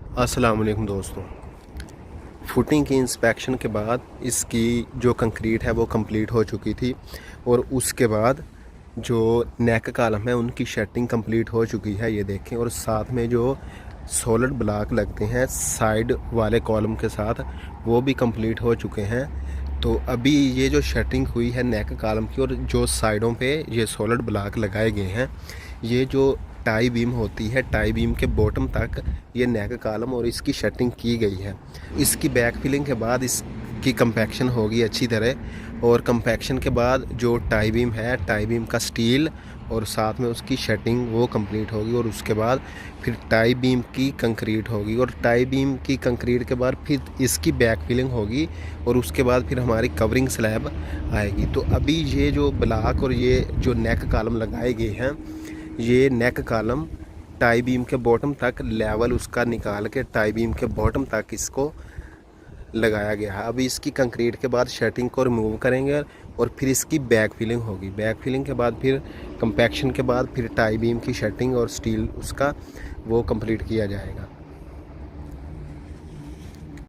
अस्सलाम वालेकुम दोस्तों। फुटिंग की इंस्पेक्शन के बाद इसकी जो कंक्रीट है वो कंप्लीट हो चुकी थी और उसके बाद जो नेक कॉलम है उनकी शेटिंग कंप्लीट हो चुकी है, ये देखें। और साथ में जो सॉलिड ब्लॉक लगते हैं साइड वाले कॉलम के साथ वो भी कंप्लीट हो चुके हैं। तो अभी ये जो शेटिंग हुई है नेक कॉलम की और जो साइडों पे ये सॉलिड ब्लॉक लगाए गए हैं, ये जो टाई बीम होती है, टाई बीम के बॉटम तक ये नेक कॉलम और इसकी शेटिंग की गई है। इसकी बैक फिलिंग के बाद इसकी कंपैक्शन होगी अच्छी तरह, और कंपैक्शन के बाद जो टाई बीम है, टाई बीम का स्टील और साथ में उसकी शेटिंग वो कंप्लीट होगी। और उसके बाद फिर टाई बीम की कंक्रीट होगी और टाई बीम की कंक्रीट के बाद फिर इसकी बैक फिलिंग होगी और उसके बाद फिर हमारी कवरिंग स्लैब आएगी। तो अभी ये जो ब्लॉक और ये जो नेक कॉलम लगाए गए हैं, ये नेक कॉलम टाई बीम के बॉटम तक लेवल उसका निकाल के टाई बीम के बॉटम तक इसको लगाया गया है। अभी इसकी कंक्रीट के बाद शेटिंग को रिमूव करेंगे और फिर इसकी बैक फिलिंग होगी। बैक फिलिंग के बाद फिर कंपैक्शन के बाद फिर टाई बीम की शेटिंग और स्टील उसका वो कंप्लीट किया जाएगा।